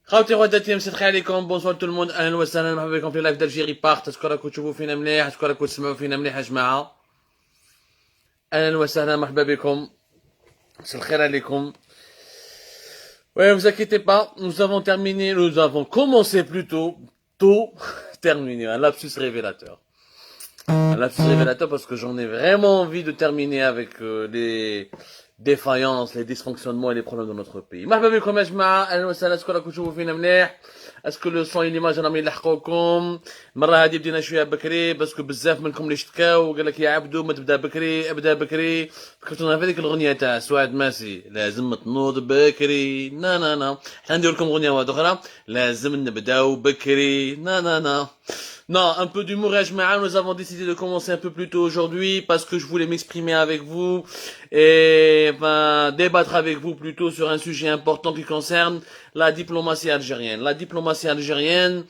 خوتي خواتاتي مسيت عليكم بونسوار تو الموند اهلا وسهلا مرحبا بكم في لايف دالجيري بارت. اشكر راكم تشوفوا فينا مليح، اشكر راكم تسمعوا فينا مليح يا جماعه. اهلا وسهلا مرحبا بكم، مساء الخير عليكم. Ouais, vous inquiétez pas, nous avons commencé plutôt tôt, terminé, un lapsus révélateur. Un lapsus révélateur parce que j'en ai vraiment envie de terminer avec les défaillances, les dysfonctionnements et les problèmes de notre pays. مرحبا بكم يا جماعة، أهلا وسهلا، أشكر راكم تشوفوا فينا مليح. اسكو لو سون ليماج راهم يلحقوكم. المره هذه بدينا شويه بكري باسكو بزاف منكم اللي شتكاو وقال لك يا عبدو ما تبدا بكري، ابدا بكري. فكرتونا في هذيك الاغنيه تاع سعاد ماسي، لازم تنوض بكري نا نا نا. حنا ندير لكم اغنيه واحده اخرى، لازم نبداو بكري نا نا نا. Non, un peu d'humour, Ajmara. Nous avons décidé de commencer un peu plus tôt aujourd'hui parce que je voulais m'exprimer avec vous et débattre avec vous plutôt sur un sujet important qui concerne la diplomatie algérienne. La diplomatie algérienne,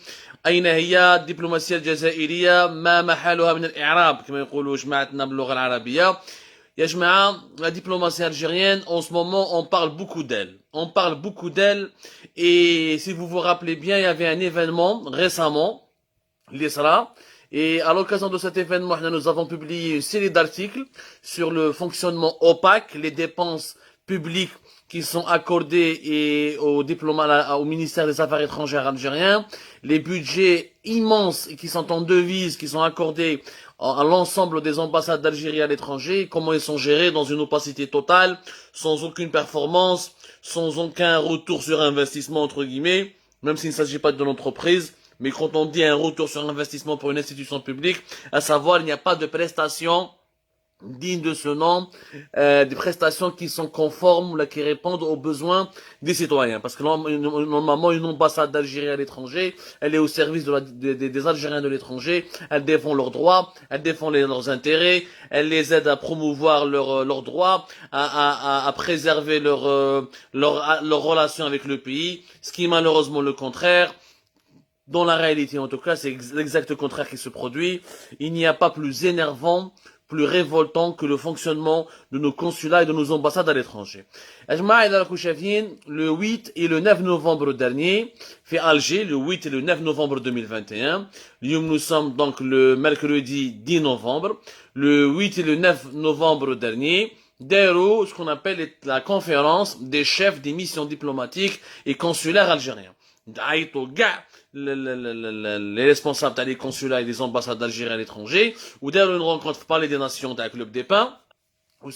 أين هي الدبلوماسية الجزائرية؟ ما محلها من الإعراب كما يقولوا جماعتنا باللغة العربية. يا جماعة, la diplomatie algérienne, en ce moment, on parle beaucoup d'elle. On parle beaucoup d'elle et si vous vous rappelez bien, il y avait un événement récemment, l'ISRA, et à l'occasion de cet événement, nous avons publié une série d'articles sur le fonctionnement opaque, les dépenses publiques qui sont accordées et aux diplomates, au ministère des Affaires étrangères algérien, les budgets immenses qui sont en devises, qui sont accordés à l'ensemble des ambassades d'Algérie à l'étranger, comment ils sont gérés dans une opacité totale, sans aucune performance, sans aucun retour sur investissement, entre guillemets, même s'il ne s'agit pas de l'entreprise. Mais quand on dit un retour sur investissement pour une institution publique, à savoir, il n'y a pas de prestations dignes de ce nom, des prestations qui sont conformes, qui répondent aux besoins des citoyens. Parce que normalement, une ambassade d'Algérie à l'étranger, elle est au service des Algériens de l'étranger, elle défend leurs droits, elle défend leurs intérêts, elle les aide à promouvoir leurs droits, à préserver leurs relations avec le pays, ce qui est malheureusement le contraire. Dans la réalité, en tout cas, c'est l'exact contraire qui se produit. Il n'y a pas plus énervant, plus révoltant que le fonctionnement de nos consulats et de nos ambassades à l'étranger. Le 8 et le 9 novembre dernier, fait Alger, le 8 et le 9 novembre 2021. Nous sommes donc le mercredi 10 novembre. Le 8 et le 9 novembre dernier, ce qu'on appelle la conférence des chefs des missions diplomatiques et consulaires algériens. Les responsables des consulats et des ambassades d'Algérie à l'étranger, ou d'ailleurs une rencontre pour parler des nations dans le club des pins, ou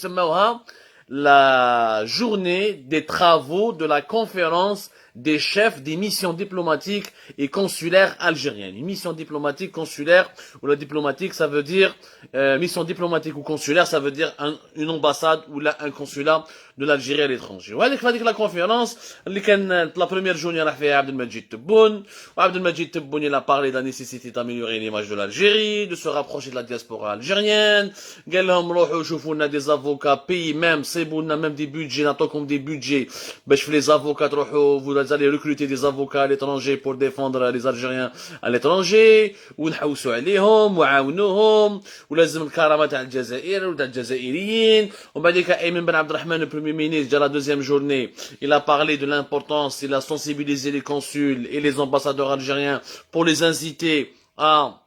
la journée des travaux de la conférence des chefs des missions diplomatiques et consulaires algériennes. Une mission diplomatique, consulaire, ou la diplomatique, ça veut dire, mission diplomatique ou consulaire, ça veut dire une ambassade ou un consulat de l'Algérie à l'étranger. وهذيك la conférence, la première journée, راح فيها عبد المجيد تبون, وعبد المجيد تبون, il a parlé de la nécessité d'améliorer l'image de l'Algérie, de se rapprocher de la diaspora algérienne, قال لهم روحوا شوفوا لنا des avocats pays même, سيبوا لنا même des budgets, نعطوكم des budgets, باش في les avocats تروحوا, vous allez recruter des avocats à l'étranger pour défendre les Algériens à l'étranger, ونحوسوا عليهم وعاونوهم, ولازم الكرامة تاع الجزائر وتاع الجزائريين. وبعديك أيمن بن عبد الرحمن, le premier ministre, la deuxième journée, il a parlé de l'importance, il a sensibilisé les consuls et les ambassadeurs algériens pour les inciter à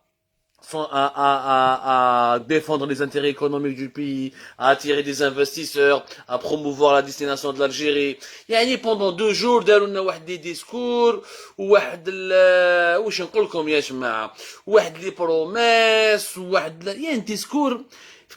défendre les intérêts économiques du pays, à attirer des investisseurs, à promouvoir la destination de l'Algérie. يعني pendant 2 jours داروا لنا واحد دي ديسكور وواحد واش نقول لكم يا جماعه, واحد لي بروميس وواحد يعني ديسكور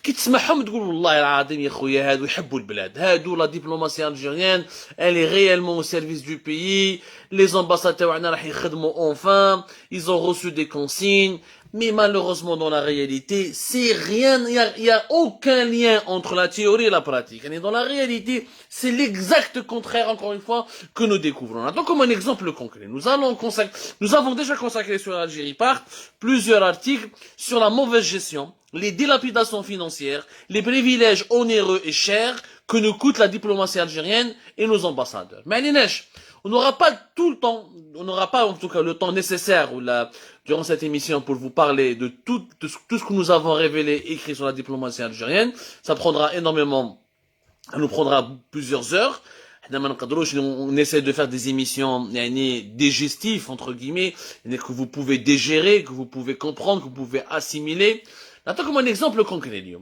كي تسمعهم تقول والله العظيم يا خويا هادو يحبوا البلاد, هادو لا دبلوماسيه الجيريان elle est réellement au service du pays, les ambassades تاعنا راح يخدموا enfin, ils ont reçu des consignes. Mais malheureusement, dans la réalité, c'est rien, il y a aucun lien entre la théorie et la pratique. Et dans la réalité, c'est l'exact contraire, encore une fois, que nous découvrons. Donc, comme un exemple concret, nous avons déjà consacré sur l'Algérie Part plusieurs articles sur la mauvaise gestion, les dilapidations financières, les privilèges onéreux et chers que nous coûte la diplomatie algérienne et nos ambassadeurs. Mais on n'aura pas tout le temps, on n'aura pas en tout cas le temps nécessaire durant cette émission pour vous parler de tout ce que nous avons révélé, écrit sur la diplomatie algérienne. Ça nous prendra plusieurs heures. On essaie de faire des émissions digestives, entre guillemets, que vous pouvez digérer, que vous pouvez comprendre, que vous pouvez assimiler. Comme un exemple concret. On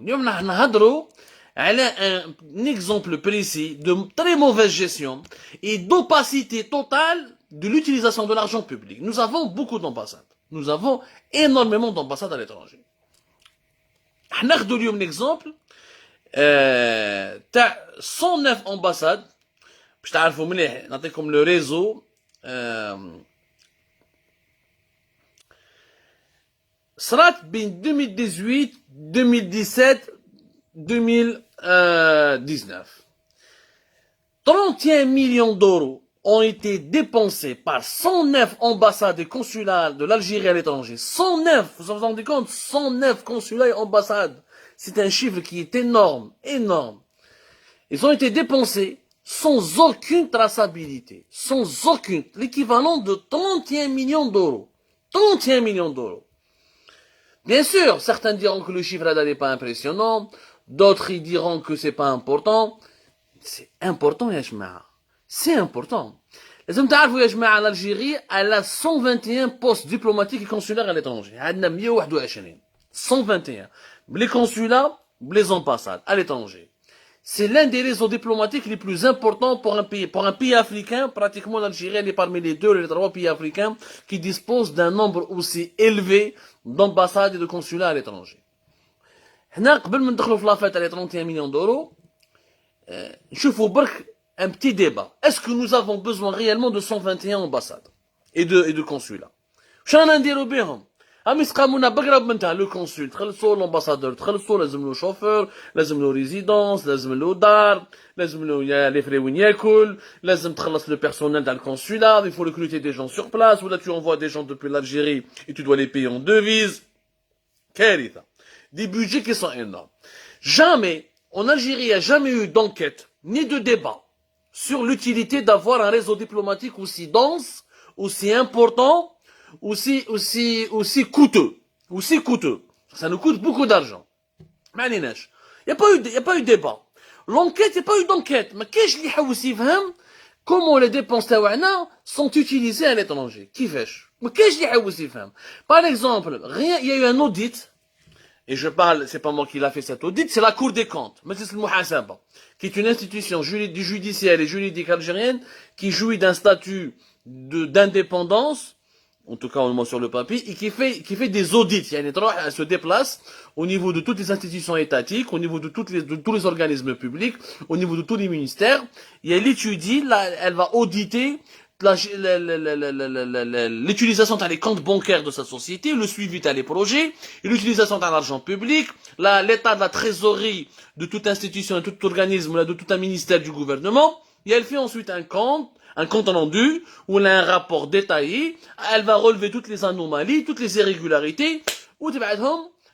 un exemple précis de très mauvaise gestion et d'opacité totale de l'utilisation de l'argent public. Nous avons beaucoup d'ambassades. Nous avons énormément d'ambassades à l'étranger. On a un exemple. 109 ambassades. باش تعرفوا مليح نعطيكم لو ريزو صرات بين 2018 2017 2019 31 millions d'euros ont été dépensés par 109 ambassades et consulats de l'Algérie à l'étranger. 109, vous vous rendez compte, 109 consulats et ambassades. C'est un chiffre qui est énorme, énorme. Ils ont été dépensés sans aucune traçabilité, sans aucune, l'équivalent de 31 millions d'euros. 31 millions d'euros. Bien sûr, certains diront que le chiffre n'est pas impressionnant, d'autres ils diront que c'est pas important. C'est important, ya jma'a. C'est important. لازم تعرفوا يا جماعة l'Algérie elle a 121 postes diplomatiques et consulaires à l'étranger. عندنا 121. 121. Les consulats, les ambassades à l'étranger. C'est l'un des réseaux diplomatiques les plus importants pour un pays. Pour un pays africain, pratiquement l'Algérie est parmi les 2 ou les 3 pays africains qui disposent d'un nombre aussi élevé d'ambassades et de consulats à l'étranger. هنا قبل ما ندخلوا في لافات على 31 millions d'euros, نشوفوا برك un petit débat. Est-ce que nous avons besoin réellement de 121 ambassades et de consulats? شنو نديروا بهم؟ يسقامونا بقرب منتها لو كونسول تخلصوا l'ambassadeur تخلصوا لازم له شوفور لازم له ريزيدونس لازم له دار لازم له لي فري وين ياكل لازم تخلص le personnel dans le consulat il faut recruter des gens sur place ou là tu envoies des gens depuis l'Algérie et tu dois les payer en devises كارثة des budgets qui sont énormes jamais en Algérie il n'y a jamais eu d'enquête ni de débat sur l'utilité d'avoir un réseau diplomatique aussi dense aussi important aussi coûteux. Ça nous coûte beaucoup d'argent. Il n'y a pas eu de débat. L'enquête, il n'y a pas eu d'enquête. Mais qu'est-ce qui a comment les dépenses sont utilisées à l'étranger? Qui fait? Mais qu'est-ce qui a par exemple, il y a eu un audit, et je parle, c'est pas moi qui l'a fait cet audit, c'est la Cour des comptes, qui est une institution judiciaire et juridique algérienne qui jouit d'un statut d'indépendance, en tout cas au moins sur le papier, et qui fait des audits. Elle se déplace au niveau de toutes les institutions étatiques, au niveau de tous les organismes publics, au niveau de tous les ministères, et elle étudie, elle va auditer l'utilisation des comptes bancaires de sa société, le suivi des projets, et l'utilisation de l'argent public, l'état de la trésorerie de toute institution, de tout organisme, de tout un ministère du gouvernement, et elle fait ensuite un compte rendu, où elle a un rapport détaillé, elle va relever toutes les anomalies, toutes les irrégularités, où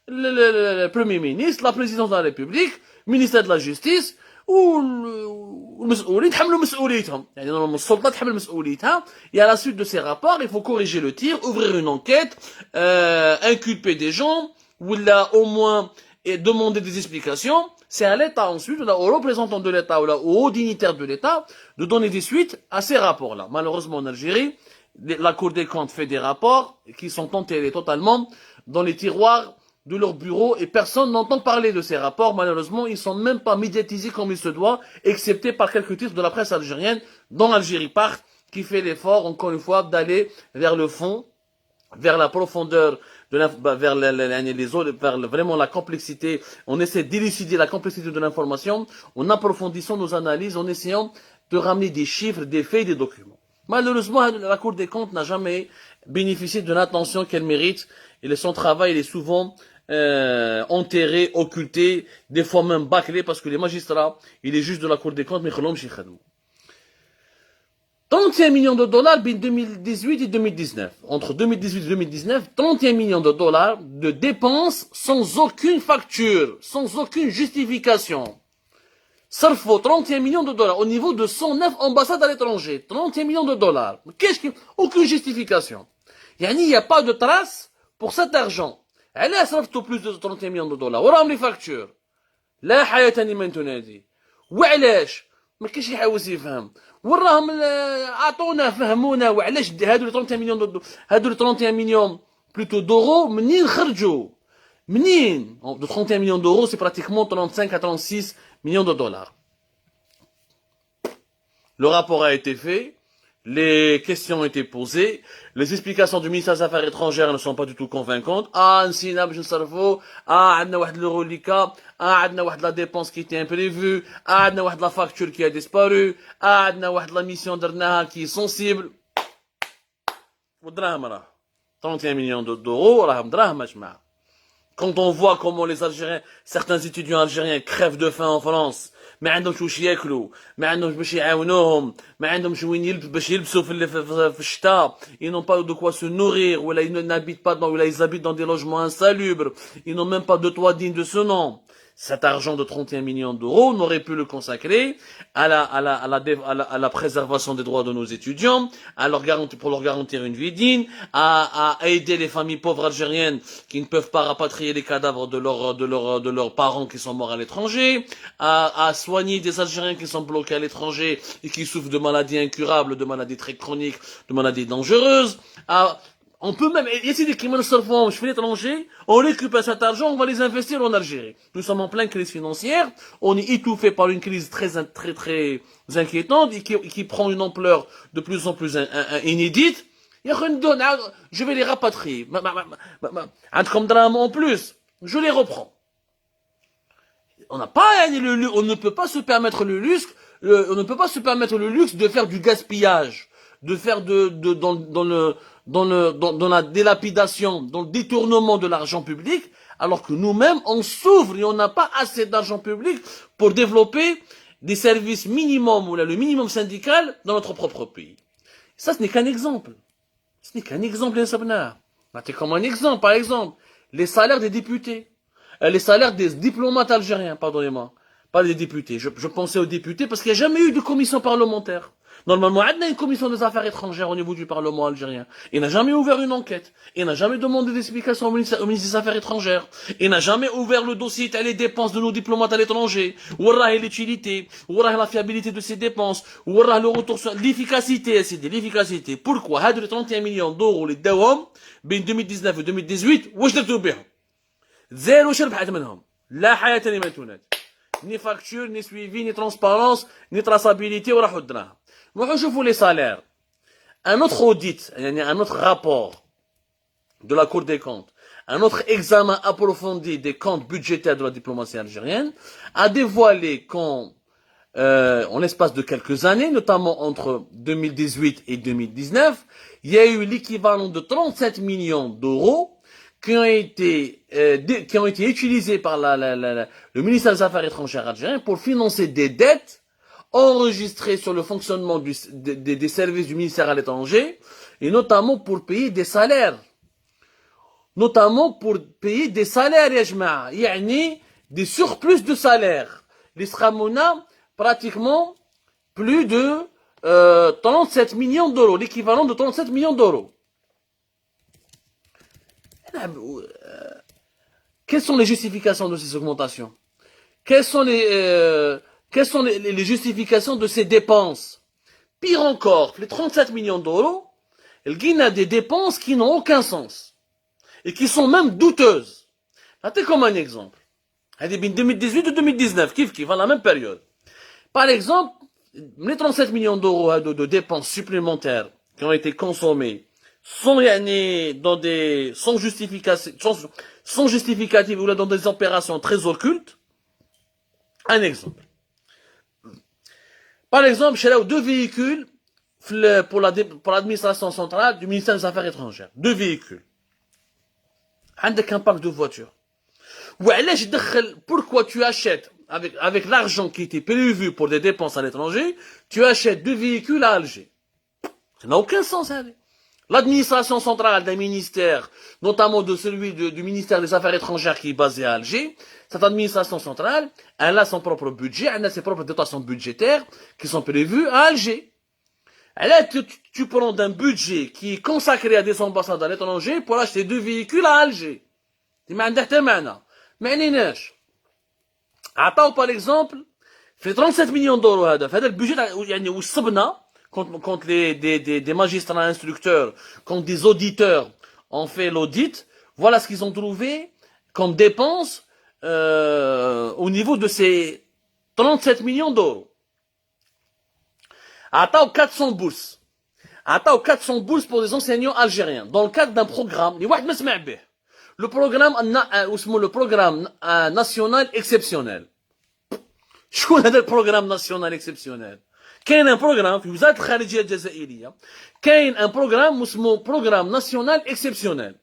le Premier ministre, la présidence de la République, le ministère de la Justice, والمسؤولين يتحملوا مسؤوليتهم يعني normalement السلطة تحمل مسؤوليتها et à la suite de ces rapports il faut corriger le tir ouvrir une enquête inculper des gens ou là au moins demander des explications c'est à l'État ensuite là, aux représentants de l'État ou là, aux hauts dignitaires de l'État de donner des suites à ces rapports là malheureusement en Algérie la Cour des comptes fait des rapports qui sont enterrés totalement dans les tiroirs de leur bureau et personne n'entend parler de ces rapports. Malheureusement, ils sont même pas médiatisés comme il se doit, excepté par quelques titres de la presse algérienne, dont l'Algérie part, qui fait l'effort, encore une fois, d'aller vers le fond, vers la profondeur, vers vraiment la complexité. On essaie d'élucider la complexité de l'information en approfondissant nos analyses, en essayant de ramener des chiffres, des faits, des documents. Malheureusement, la Cour des comptes n'a jamais bénéficié de l'attention qu'elle mérite et son travail est souvent enterré, occulté, des fois même bâclé parce que les magistrats et les juges de la Cour des comptes, 31 millions de dollars entre 2018 et 2019. Entre 2018 et 2019, 31 millions de dollars de dépenses sans aucune facture, sans aucune justification. Sarfo, 31 millions de dollars au niveau de 109 ambassades à l'étranger. 31 millions de dollars. Aucune justification. Il n'y a pas de trace pour cet argent. Elle a صرفت plus de 31 millions de dollars. وراهم les factures. لا حياة لمن تنادي. وعلاش؟ ما كاينش يحاول يفهم. وراهم عطونا فهمونا وعلاش هادو 31 مليون هادو 31 مليون بلوتو دورو منين خرجوا منين. De 31 millions d'euros, c'est pratiquement 35 à 36 millions de dollars. Le rapport a été fait, les questions ont été posées, les explications du ministère des Affaires étrangères ne sont pas du tout convaincantes. Ah, نسينا باش نصرفوا, عندنا واحد l'euro ليكا, عندنا واحد la dépense qui était imprévue, عندنا واحد la facture qui a disparu, عندنا واحد la mission درناها qui est sensible. والدراهم راه 31 millions d'euros راهم دراهم جماعة. Quand on voit comment les Algériens, certains étudiants algériens crèvent de faim en France, ما عندهمش واش ياكلوا, ما عندهمش باش يعاونوهم, ما عندهمش وين باش يلبسوا في الشتاء, ils n'ont pas de quoi se nourrir, ou là ils n'habitent pas ou là ils habitent dans des logements insalubres, ils n'ont même pas de toit digne de ce nom. Cet argent de 31 millions d'euros, on aurait pu le consacrer à la préservation des droits de nos étudiants, pour leur garantir une vie digne, à aider les familles pauvres algériennes qui ne peuvent pas rapatrier les cadavres de leurs parents qui sont morts à l'étranger, à soigner des Algériens qui sont bloqués à l'étranger et qui souffrent de maladies incurables, de maladies très chroniques, de maladies dangereuses, on peut même essayer des criminels surfants, je fais l'étranger, on récupère cet argent, on va les investir en Algérie. Nous sommes en pleine crise financière, on est étouffé par une crise très inquiétante et qui prend une ampleur de plus en plus inédite. Je vais les rapatrier. Comme drame en plus, je les reprends. On ne peut pas se permettre le luxe, de faire du gaspillage, de faire dans la délapidation, dans le détournement de l'argent public, alors que nous-mêmes, on souffre et on n'a pas assez d'argent public pour développer des services minimums ou là, le minimum syndical dans notre propre pays. Ça, ce n'est qu'un exemple. Ce n'est qu'un exemple, les sabnars. C'est comme un exemple, par exemple, les salaires des députés, les salaires des diplomates algériens, pardonnez-moi, pas des députés. Je pensais aux députés parce qu'il n'y a jamais eu de commission parlementaire. Normalement, il y a une commission des affaires étrangères au niveau du Parlement algérien. Il n'a jamais ouvert une enquête. Il n'a jamais demandé d'explication au ministre des Affaires étrangères. Il n'a jamais ouvert le dossier les dépenses de nos diplomates à l'étranger. Ouarah l'utilité, ouarah la fiabilité de ces dépenses, ouarah le retour sur l'efficacité, c'est de l'efficacité. Pourquoi? Les 31 millions d'euros, les dawam, ben 2019 et 2018, واش درتو بهم؟ زيرو شربحت منهم. لا حياة لمن تناد. Ni facture, ni suivi, ni transparence, ni traçabilité, وراحوا الدراهم. نشوفوا les salaires. Un autre audit, un autre rapport de la Cour des comptes, un autre examen approfondi des comptes budgétaires de la diplomatie algérienne a dévoilé qu'en l'espace de quelques années, notamment entre 2018 et 2019, il y a eu l'équivalent de 37 millions d'euros qui ont été utilisés par le ministère des Affaires étrangères algérien pour financer des dettes enregistrés sur le fonctionnement des services du ministère à l'étranger, et notamment pour payer des salaires. يعني des surplus de salaires. L'Isramouna, pratiquement plus de 37 millions d'euros, l'équivalent de 37 millions d'euros. Quelles sont les justifications de ces augmentations? Quelles sont les justifications de ces dépenses? Pire encore, les 37 millions d'euros, il y a des dépenses qui n'ont aucun sens et qui sont même douteuses. C'est comme un exemple. 2018 et 2019, qui va la même période. Par exemple, les 37 millions d'euros de dépenses supplémentaires qui ont été consommées sans justificatif ou là dans des opérations très occultes. Un exemple. Par exemple, chez là deux véhicules pour l'administration centrale du ministère des Affaires étrangères. Deux véhicules. عندك un parc de voitures. Pourquoi tu achètes avec l'argent qui était prévu pour des dépenses à l'étranger, tu achètes deux véhicules à Alger? Ça n'a aucun sens, hein. L'administration centrale d'un ministère, notamment de celui du ministère des Affaires étrangères qui est basé à Alger, cette administration centrale, elle a son propre budget, elle a ses propres dotations budgétaires qui sont prévues à Alger. Là, tu prends d'un budget qui est consacré à des ambassades à l'étranger pour acheter deux véhicules à Alger. Tu m'as dit, par exemple, في 37 مليون دولار هذا في هذا البيجي يعني وصبنا quand des magistrats instructeurs, quand des auditeurs ont fait l'audit, voilà ce qu'ils ont trouvé comme dépenses au niveau de ces 37 millions d'euros. Attends 400 bourses. Attends 400 bourses pour des enseignants algériens dans le cadre d'un programme. Le programme national exceptionnel. شكون هذا البروغرام ناسيونال اكسبسيونيل؟ كاين ان بروغرام في وزاره الخارجيه الجزائريه، كاين ان بروغرام اسمه بروغرام ناسيونال اكسبسيونيل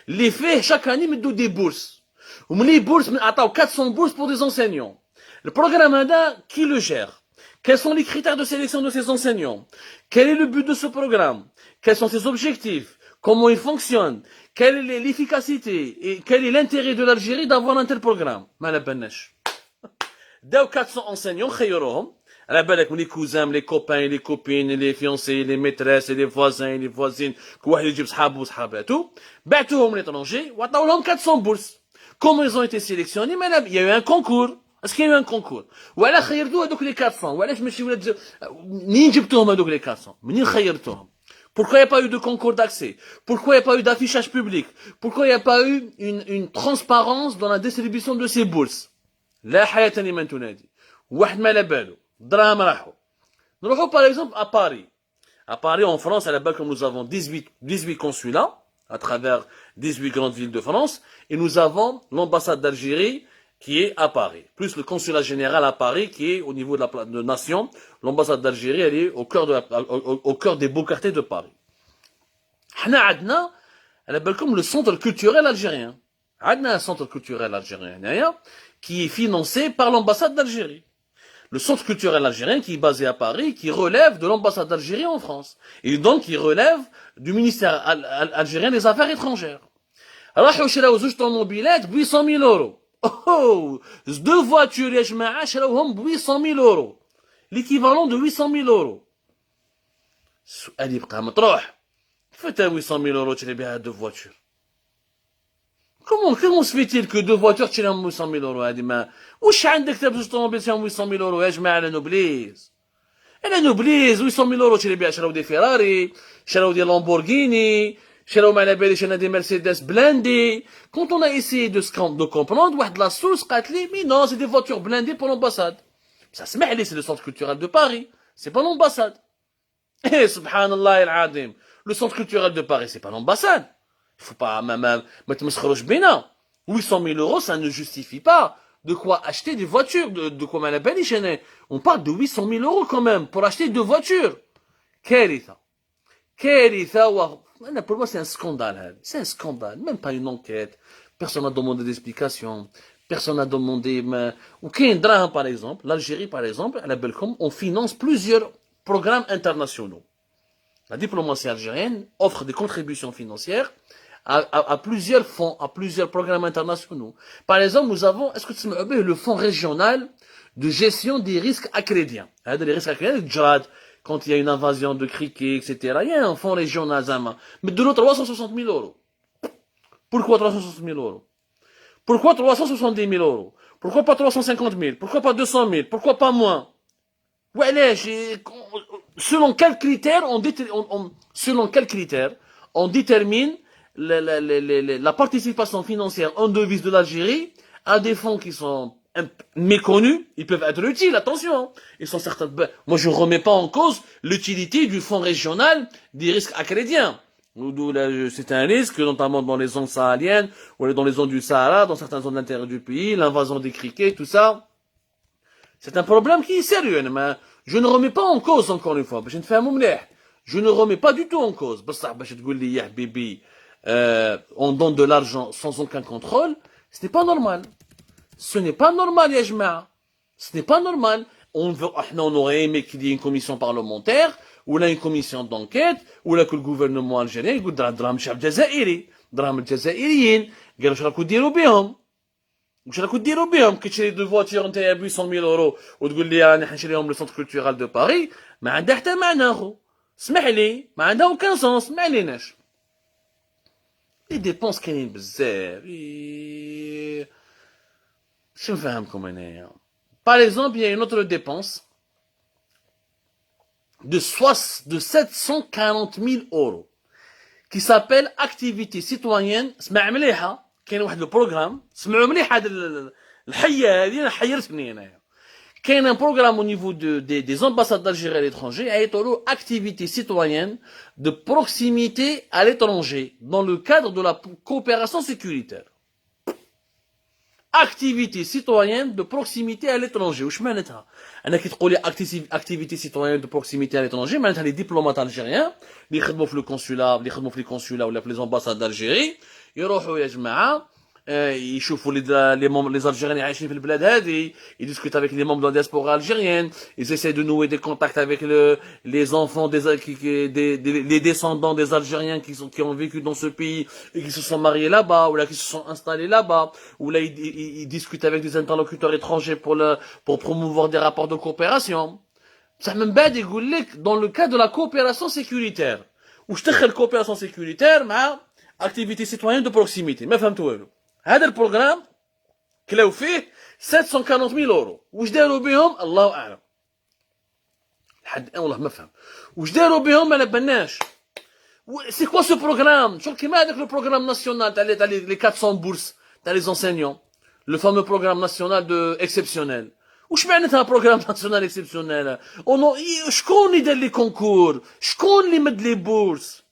اللي فيه شاك اني مدو دي بورس، ومن لي بورس من عطاو 400 بورس بور دي زونسينيون. البروغرام هذا كي لو جير؟ Quels sont les critères de sélection de ces enseignants? Quel est le but de ce programme? Quels sont ses objectifs? Comment il fonctionne? Quelle est l'efficacité et quel est l'intérêt de l'Algérie d'avoir un tel programme? ما لبناش. داو 400 enseignants خيروهم على بالك من لي كوزام لي كوبان لي كوبين لي فيونسي لي ميتريس لي فوازين لي فوازين كل واحد يجيب صحابه وصحاباته بعتوهم ليترونجي وعطاو لهم 400 بورس. Comment ils ont été sélectionnés؟ il y a eu un concours. Est-ce qu'il y a eu un concours؟ وعلى خيرتوا هذوك لي 400 وعلاش ماشي ولاد منين جبتوهم هذوك لي 400 منين خيرتوهم؟ Pourquoi il n'y a pas eu de concours d'accès? Pourquoi il n'y a pas eu d'affichage public? Pourquoi il n'y a pas eu une transparence dans la distribution de ces bourses? لا حياة لمن تنادي. واحد ما على بالو دراهم راحوا. نروحوا par exemple à Paris. À Paris en France, à la base comme nous avons 18 consulats à travers 18 grandes villes de France et nous avons l'ambassade d'Algérie qui est à Paris, plus le consulat général à Paris qui est au niveau de la nation. L'ambassade d'Algérie, elle est au cœur des beaux quartiers de Paris. حنا عندنا على بالكم le centre culturel algérien. عندنا un centre culturel algérien هنايا qui est financé par l'ambassade d'Algérie. Le centre culturel algérien qui est basé à Paris, qui relève de l'ambassade d'Algérie en France. Et donc qui relève du ministère algérien des Affaires étrangères. راحوا شراو زوج طوموبيلات ب 800 000 euros. Oh, deux voitures يا جماعة شراوهم ب 800 000 euros. L'équivalent de 800 000 euros. السؤال يبقى مطروح. كيف 800 000 euros تشري بها deux voitures؟ Comment se fait-il que deux voitures تشريهم 800 000 euros هذه ما واش عندك تا بزوج طوموبيل تشريهم 800 000 euros يا جماعة لا نوبليز. انا نوبليز 800 000 euros تشري بها شراو دي فيراري، شراو دي لامبورغيني، شراو ما على باليش انا دي مرسيدس بلاندي. Quand on a essayé de comprendre, واحد لا سورس قالت لي mais non, c'est des voitures blindées pour l'ambassade. Ça سمح لي c'est le centre culturel de Paris, c'est pas l'ambassade. Eh subhanallah العظيم. Le centre culturel de Paris c'est pas l'ambassade. Il faut pas, ما تمسخروش بينا. 800 000 euros, ça ne justifie pas de quoi acheter des voitures, de quoi ما باليش انا. On parle de 800 000 euros quand même pour acheter deux voitures. كارثة. كارثة. Pour moi c'est un scandale. C'est un scandale. Même pas une enquête. Personne n'a demandé d'explication. Personne n'a demandé. Ou qu'un drame par exemple. L'Algérie par exemple, à la Belcom, on finance plusieurs programmes internationaux. La diplomatie algérienne offre des contributions financières à plusieurs fonds, à plusieurs programmes internationaux. Par exemple, nous avons, est-ce que tu me le fonds régional de gestion des risques acrédiens. Les risques acrédiens, quand il y a une invasion de criquets, etc. Il y a un fonds régional, mais de l'autre 360 000 euros. Pourquoi 360 000 euros? Pourquoi 370 000 euros? Pourquoi pas 350 000? Pourquoi pas 200 000? Pourquoi pas moins? Ouais, selon quels critères on détermine la participation financière en devise de l'Algérie à des fonds qui sont méconnus? Ils peuvent être utiles, attention. Ils sont certains. Moi, je ne remets pas en cause l'utilité du fonds régional des risques acrédiens. C'est un risque, notamment dans les zones sahéliennes, ou dans les zones du Sahara, dans certaines zones intérieures du pays, l'invasion des criquets, tout ça. C'est un problème qui est sérieux, mais je ne remets pas en cause, encore une fois. Je ne remets pas du tout en cause. On donne de l'argent sans aucun contrôle. Ce n'est pas normal. Ce n'est pas normal, ya jma'a. Ce n'est pas normal. On aurait aimé qu'il y ait une commission parlementaire, ou là une commission d'enquête, ou là que le gouvernement algérien يقول دراهم الشعب الجزائري، دراهم الجزائريين، قالوا واش راكم ديروا بهم؟ واش راكم ديروا بهم؟ كي تشري دو فواتير نتايا ب 800 000 euros وتقول لي راني حنشريهم لو سونتر كولتورال دو باري، ما عندها حتى معنى اخو. اسمح لي، ما عندها aucun sens، ما عليناش. لي ديبونس كاينين بزاف. شنو نفهمكم انايا؟ Par exemple, il y a une autre dépense de 740 000 euros qui s'appelle activité citoyenne. اسمع مليحة كاين واحد البروغرام سمعوا مليح هذا الحية هذه حيرتني انايا. كاين un programme au niveau des ambassades d'Algérie à l'étranger يعيطوا activité citoyenne de proximité à l'étranger dans le cadre de la coopération sécuritaire. Activité citoyenne de proximité à l'étranger. واش معناتها؟ انا كي تقولي activité citoyenne de proximité à l'étranger معناتها les diplomates algériens اللي يخدموا في لي كونسولا ولا في لي امباساد d'Algérie يروحوا يا جماعه يشوفوا les Algériens عايشين في البلاد هذه, ils discutent avec les membres de la diaspora algérienne, ils essaient de nouer des contacts avec les enfants les descendants des Algériens qui ont vécu dans ce pays et qui se sont mariés là-bas ou là qui se sont installés là-bas, ou là ils discutent avec des interlocuteurs étrangers pour promouvoir des rapports de coopération. Ça من بعد يقول لك dans le cadre de la coopération sécuritaire. وش دخل coopération sécuritaire مع activité citoyenne de proximité؟ ما فهمت والو. هذا البروغرام كلاو فيه 740 000 اورو. واش داروا بهم الله اعلم. لحد الان والله ما فهم. واش داروا بهم ما بالناش. سي كوا سو بروغرام؟ شغل كيما هذاك لو بروغرام ناسيونال تاع لي 400 بورس تاع لي انسينيون. لو فامو بروغرام ناسيونال دو اكسبسيونيل. وش معناتها بروغرام ناسيونال اكسبسيونيل؟ شكون اللي دار لي كونكور؟ شكون اللي مد لي بورس؟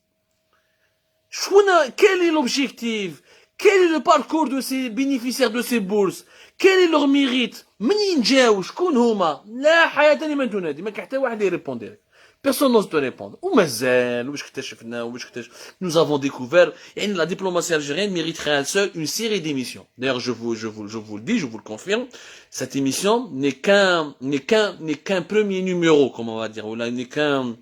quel est l'objectif? Quel est le parcours de ces bénéficiaires de ces bourses? Quel est leur mérite? منين جاو؟ شكون هما؟ لا حياة لمن تنادي. ما كان حتى واحد يريبوندي لك. Personne n'ose te répondre. ومازال واش اكتشفنا واش اكتشف. Nous avons découvert. يعني la diplomatie algérienne mériterait à elle seule une série d'émissions. D'ailleurs, je vous le dis, je vous le confirme. Cette émission n'est qu'un premier numéro, comme on va dire. Ou là, n'est qu'un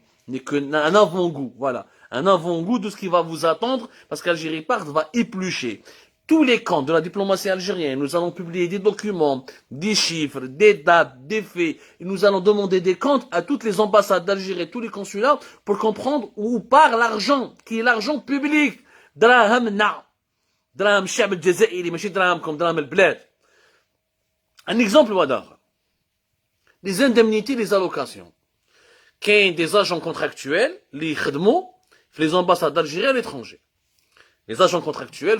avant-goût. Voilà. Un avant-goût de ce qui va vous attendre, parce qu'Algérie Part va éplucher tous les camps de la diplomatie algérienne. Nous allons publier des documents, des chiffres, des dates, des faits. Et nous allons demander des comptes à toutes les ambassades d'Algérie, tous les consulats, pour comprendre où part l'argent, qui est l'argent public. Draham الشعب الجزائري ماشي دراهمكم دراهم البلاد. Un exemple wadar. Les indemnités, les allocations. كاين des agents contractuels اللي يخدموا les ambassades d'Algérie à l'étranger. Les agents contractuels,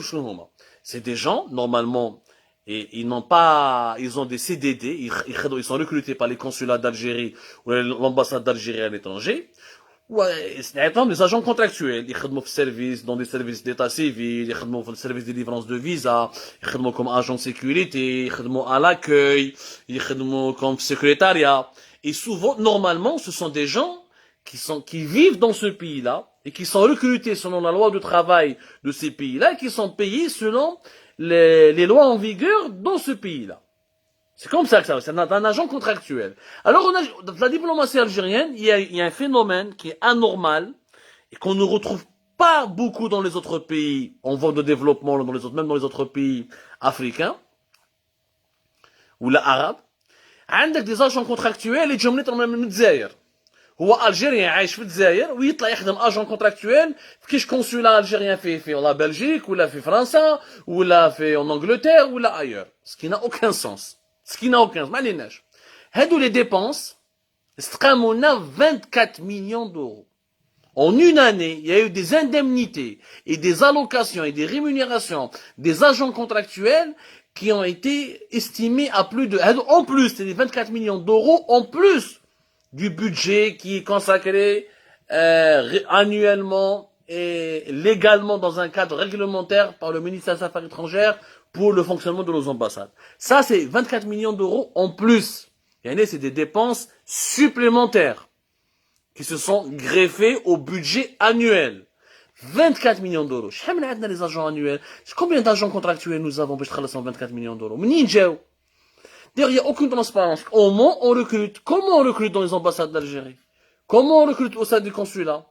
c'est des gens, normalement, et ils ont des CDD, ils sont recrutés par les consulats d'Algérie ou l'ambassade d'Algérie à l'étranger. C'est des agents contractuels. Ils travaillent dans des services d'état civil, ils travaillent dans le service de délivrance de visa, ils travaillent comme agent de sécurité, ils travaillent à l'accueil, ils travaillent comme secrétariat. Et souvent, normalement, ce sont des gens qui vivent dans ce pays-là, et qui sont recrutés selon la loi de travail de ces pays-là, et qui sont payés selon les lois en vigueur dans ce pays-là. C'est comme ça que ça va, c'est un agent contractuel. Alors, dans la diplomatie algérienne, il y a un phénomène qui est anormal, et qu'on ne retrouve pas beaucoup dans les autres pays, en voie de développement, même dans les autres pays africains, ou arabes. عندك des agents contractuels et جملة من الجزائر. هو الجيريان عايش في الجزائر ويطلع يخدم اجون كونتراكتويل في كيش كونسولا الجيريان في لا بلجيك ولا في فرنسا ولا في ان انجلتير ولا ايور. سكي نا اوكان سونس. ما عليناش. هادو لي ديبونس استقاموا لنا 24 millions d'euros. En une année, il y a eu des indemnités et des allocations et des rémunérations des agents contractuels qui ont été estimés à plus de... En plus, c'est des 24 millions d'euros en plus du budget qui est consacré annuellement et légalement dans un cadre réglementaire par le ministère des Affaires étrangères pour le fonctionnement de nos ambassades. Ça, c'est 24 millions d'euros en plus. C'est des dépenses supplémentaires qui se sont greffées au budget annuel. 24 millions d'euros. Les agents annuels. Combien d'agents contractuels nous avons pour 24 millions d'euros? D'ailleurs, il n'y a aucune transparence. Comment on recrute dans les ambassades d'Algérie? Comment on recrute au sein du consulat?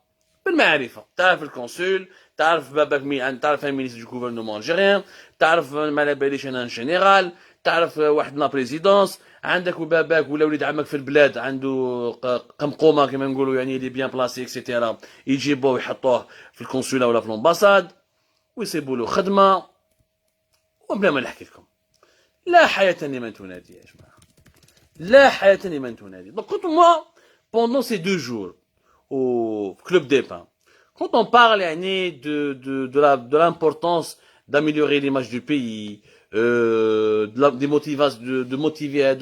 بالمعرفة. تعرف الكونسول, تعرف باباك تعرف un ministre du gouvernement algérien, تعرف ما على باليش انا général, تعرف واحد لا بريزيدونس, عندك وباباك ولا وليد عمك في البلاد عنده قمقومة كما نقولوا يعني اللي بيان بلاسي اكسيتيرا, يجيبوه ويحطوه في الكونسولا ولا في الامباساد ويسيبوا له خدمة وبلا ما نحكي لكم. لا حياة لمن تنادي يا جماعة. لا حياة لمن تنادي. Donc quand moi, pendant ces 2 jours, au Club des Pins, quand on parle de l'importance d'améliorer l'image du pays, de motiver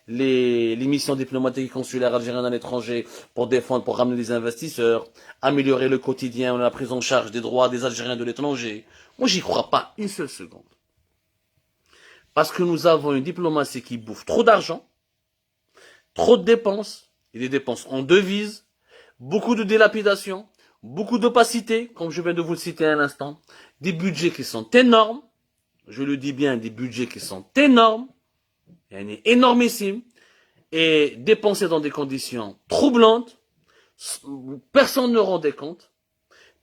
les missions diplomatiques et consulaires algériennes à l'étranger pour défendre, pour ramener des investisseurs, améliorer le quotidien, la prise en charge des droits des Algériens de l'étranger. Moi, j'y crois pas une seule seconde. Parce que nous avons une diplomatie qui bouffe trop d'argent, trop de dépenses, et des dépenses en devises, beaucoup de dilapidation, beaucoup d'opacité, comme je viens de vous le citer à l'instant, des budgets qui sont énormes, je le dis bien, des budgets qui sont énormes, énormissimes, et dépensés dans des conditions troublantes, personne ne rend des comptes,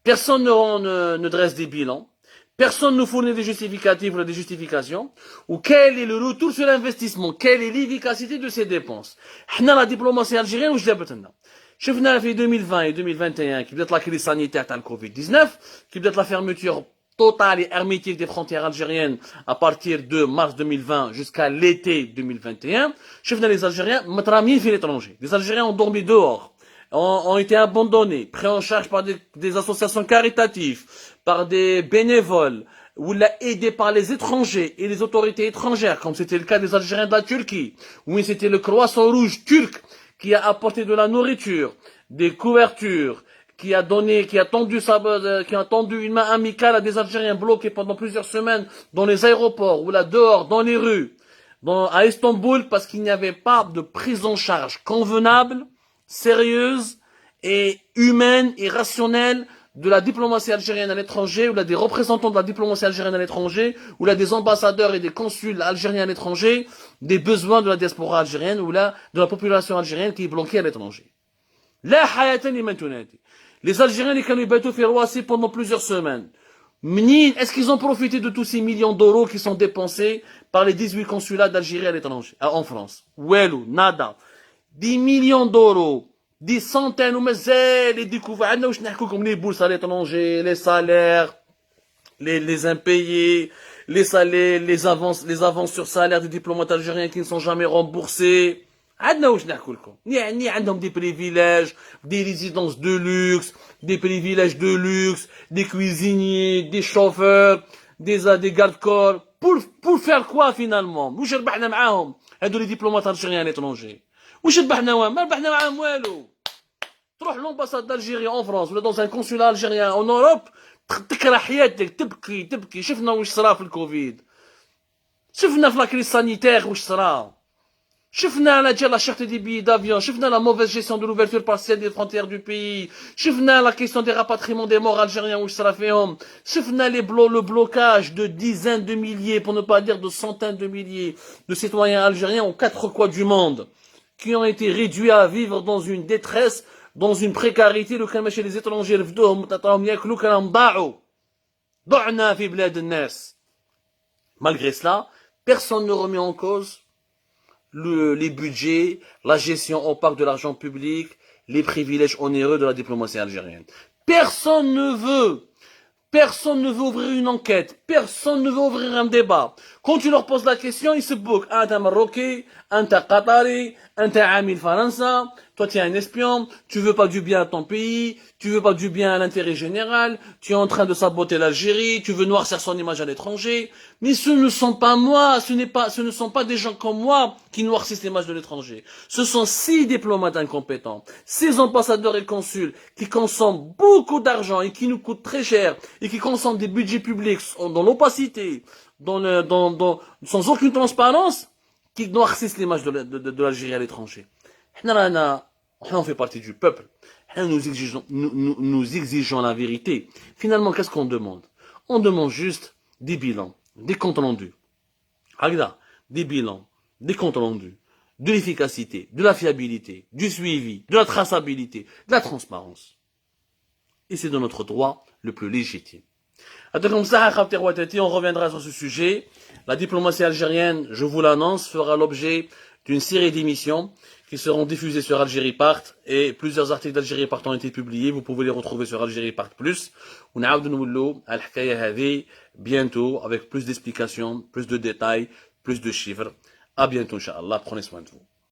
personne ne dresse des bilans, personne ne fournit des justificatifs ou des justifications, ou quel est le retour sur l'investissement, quelle est l'efficacité de ces dépenses. Nous, la diplomatie algérienne, où je l'ai شفنا في 2020 et 2021 qui بدات la crise sanitaire تاع Covid-19 qui بدات la fermeture totale et hermétique des frontières algériennes à partir de mars 2020 jusqu'à l'été 2021 شفنا les Algériens مترامين في l'étranger. Les Algériens ont dormi dehors, ont été abandonnés, pris en charge par des associations caritatives, par des bénévoles, ou aidés par les étrangers et les autorités étrangères, comme c'était le cas des Algériens de la Turquie, où c'était le Croissant Rouge turc qui a apporté de la nourriture, des couvertures, qui a tendu une main amicale à des Algériens bloqués pendant plusieurs semaines dans les aéroports, ou là dehors, dans les rues, à Istanbul, parce qu'il n'y avait pas de prise en charge convenable, sérieuse et humaine et rationnelle de la diplomatie algérienne à l'étranger, ou là des représentants de la diplomatie algérienne à l'étranger, ou là des ambassadeurs et des consuls algériens à l'étranger, des besoins de la diaspora algérienne, ou là de la population algérienne qui est bloquée à l'étranger. La hayata liman tunadi. Les Algériens, qui ont battu fi Roissy pendant plusieurs semaines. Est-ce qu'ils ont profité de tous ces millions d'euros qui sont dépensés par les 18 consulats d'Algérie à l'étranger, en France? Ouelou, nada. 10 millions d'euros. Des centaines ou mazal les découvertes, comme les bourses à l'étranger, les salaires, les impayés, les salaires, les avances sur salaire des diplomates algériens qui ne sont jamais remboursés. Ni عندهم des privilèges, des résidences de luxe, des privilèges de luxe, des cuisiniers, des chauffeurs, des gardes-corps. Pour faire quoi finalement? واش ربحنا معاهم هادو les diplomates algériens à l'étranger? واش ربحنا ما ربحنا معاهم والو. تروح l'ambassade d'Algérie en France ولا dans un consulat algérien en Europe تكره حياتك تبكي شفنا واش صرا في الكوفيد شفنا في لاكريس سانيتير واش صرا شفنا على جال لا cherté des billets d'avion شفنا la mauvaise gestion de l'ouverture partielle des frontières du pays شفنا la question des rapatriements des morts algériens واش صرا فيهم شفنا le blocage de dizaines de milliers pour ne pas dire de centaines de milliers de citoyens algériens aux 4 coins du monde qui ont été réduits à vivre dans une détresse, dans une précarité, le كان chez les étrangers رفدوهم تعطاهم ياكلوا كانوا ضاعوا ضعنا في بلاد الناس. Malgré cela, personne ne remet en cause les budgets, la gestion opaque de l'argent public, les privilèges onéreux de la diplomatie algérienne. Personne ne veut ouvrir une enquête. Personne ne veut ouvrir un débat. Quand tu leur poses la question, ils se bouquent. Un t'es marocain, un t'es qatari, un t'es amil faransa. Toi, tu es un espion. Tu veux pas du bien à ton pays. Tu veux pas du bien à l'intérêt général. Tu es en train de saboter l'Algérie. Tu veux noircir son image à l'étranger. Mais ce ne sont pas moi. Ce ne sont pas des gens comme moi qui noircissent l'image de l'étranger. Ce sont 6 diplomates incompétents, 6 ambassadeurs et consuls qui consomment beaucoup d'argent et qui nous coûtent très cher et qui consomment des budgets publics dans l'opacité, sans aucune transparence, qui noircissent l'image de l'Algérie à l'étranger. On fait partie du peuple. Nous exigeons la vérité. Finalement, qu'est-ce qu'on demande? On demande juste des bilans, des comptes rendus. Regarde, des bilans, des comptes rendus, de l'efficacité, de la fiabilité, du suivi, de la traçabilité, de la transparence. Et c'est de notre droit le plus légitime. On reviendra sur ce sujet. La diplomatie algérienne, je vous l'annonce, fera l'objet d'une série d'émissions qui seront diffusées sur Algérie Part et plusieurs articles d'Algérie Part ont été publiés. Vous pouvez les retrouver sur Algérie Part Plus. On a bientôt avec plus d'explications, plus de détails, plus de chiffres. À bientôt, Inch'Allah. Prenez soin de vous.